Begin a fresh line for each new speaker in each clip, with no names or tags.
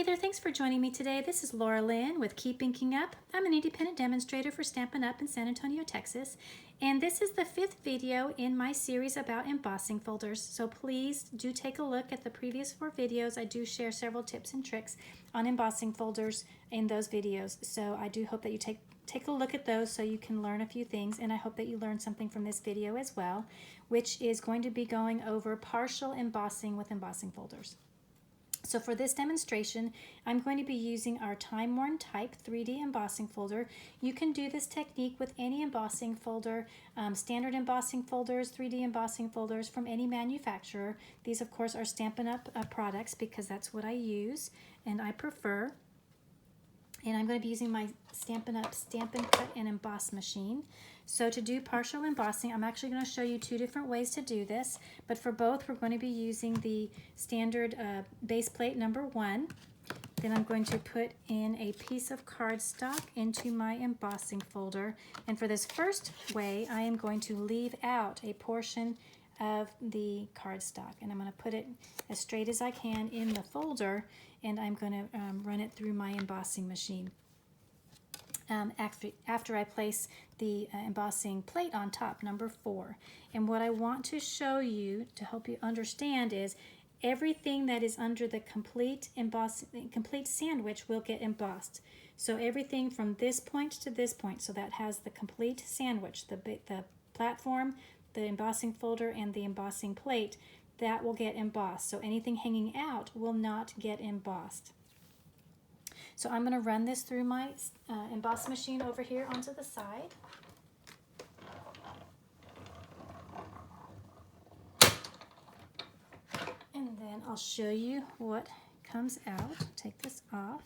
Hey there, thanks for joining me today. This is Laura Lynn with Keep Inking Up. I'm an independent demonstrator for Stampin' Up in San Antonio, Texas. And this is the 5th video in my series about embossing folders. So please do take a look at the previous 4 videos. I do share several tips and tricks on embossing folders in those videos. So I do hope that you take a look at those so you can learn a few things, and I hope that you learn something from this video as well, which is going to be going over partial embossing with embossing folders. So for this demonstration, I'm going to be using our Time Worn Type 3D embossing folder. You can do this technique with any embossing folder, standard embossing folders, 3D embossing folders from any manufacturer. These, of course, are Stampin' Up products because that's what I use and I prefer. And I'm going to be using my Stampin' Up Stampin' Cut and Emboss machine. So to do partial embossing, I'm actually going to show you 2 different ways to do this, but for both we're going to be using the standard base plate number 1. Then I'm going to put in a piece of cardstock into my embossing folder, and for this first way I am going to leave out a portion of the cardstock, and I'm going to put it as straight as I can in the folder, and I'm going to run it through my embossing machine. After I place the embossing plate on top, number 4. And what I want to show you to help you understand is everything that is under the complete sandwich will get embossed. So everything from this point to this point, so that has the complete sandwich, the platform, the embossing folder, and the embossing plate, that will get embossed. So anything hanging out will not get embossed. So I'm going to run this through my emboss machine over here onto the side. And then I'll show you what comes out. Take this off.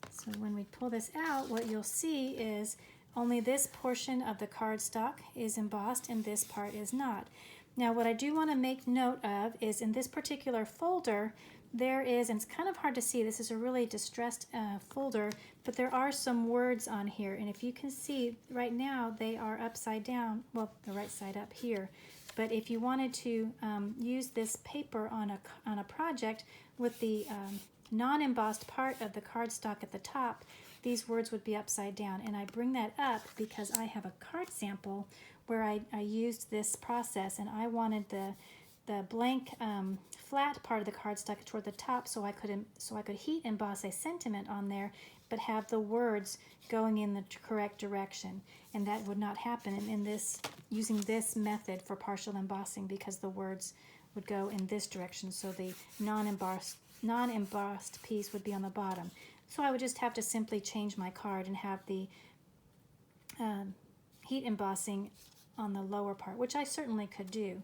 So when we pull this out, what you'll see is only this portion of the cardstock is embossed and this part is not. Now what I do want to make note of is in this particular folder, there is, and it's kind of hard to see, this is a really distressed folder, but there are some words on here, and if you can see right now they are upside down, well, the right side up here. But if you wanted to use this paper on a project with the non-embossed part of the cardstock at the top, these words would be upside down. And I bring that up because I have a card sample where I used this process, and I wanted the blank flat part of the cardstock toward the top so I could heat emboss a sentiment on there, but have the words going in the correct direction. And that would not happen in this, using this method for partial embossing, because the words would go in this direction, so the non-embossed piece would be on the bottom. So I would just have to simply change my card and have the heat embossing on the lower part, which I certainly could do.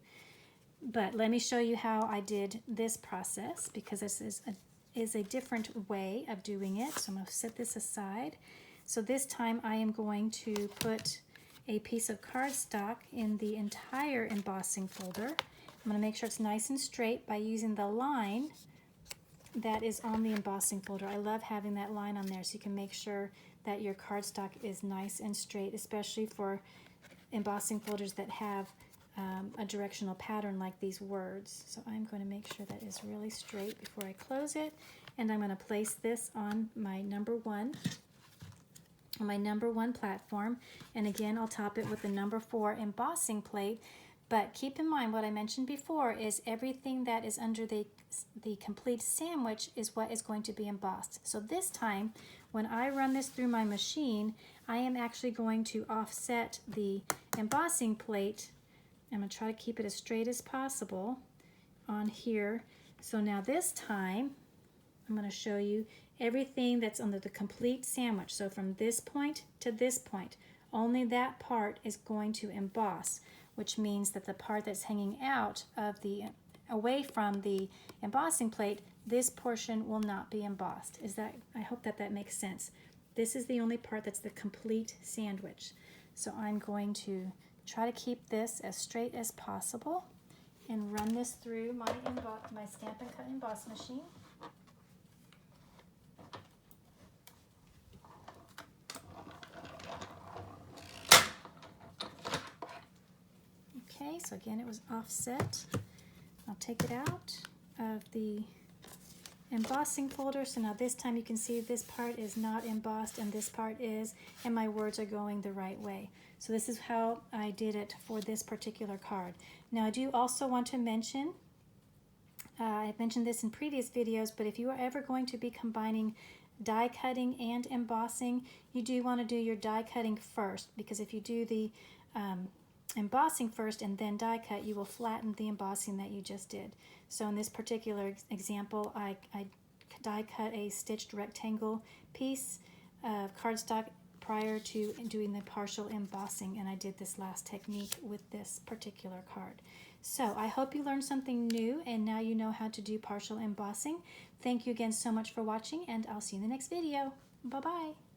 But let me show you how I did this process, because this is a different way of doing it. So I'm going to set this aside. So this time I am going to put a piece of cardstock in the entire embossing folder. I'm going to make sure it's nice and straight by using the line that is on the embossing folder. I love having that line on there so you can make sure that your cardstock is nice and straight, especially for embossing folders that have a directional pattern like these words. So I'm going to make sure that is really straight before I close it, and I'm going to place this on my number 1 platform, and again I'll top it with the number 4 embossing plate. But keep in mind what I mentioned before is everything that is under the complete sandwich is what is going to be embossed. So this time when I run this through my machine, I am actually going to offset the embossing plate. I'm going to try to keep it as straight as possible on here. So now this time I'm going to show you everything that's under the complete sandwich. So from this point to this point, only that part is going to emboss, which means that the part that's hanging out of away from the embossing plate, this portion will not be embossed. I hope that makes sense. This is the only part that's the complete sandwich. So I'm going to try to keep this as straight as possible and run this through my Stampin' Cut Emboss machine. Okay, so again it was offset. I'll take it out of the embossing folder. So now this time you can see this part is not embossed and this part is, and my words are going the right way. So this is how I did it for this particular card. Now I do also want to mention, I've mentioned this in previous videos, but if you are ever going to be combining die cutting and embossing, you do want to do your die cutting first, because if you do the embossing first and then die cut, you will flatten the embossing that you just did. So in this particular example, I die cut a stitched rectangle piece of cardstock prior to doing the partial embossing, and I did this last technique with this particular card. So I hope you learned something new and now you know how to do partial embossing. Thank you again so much for watching, and I'll see you in the next video. Bye-bye.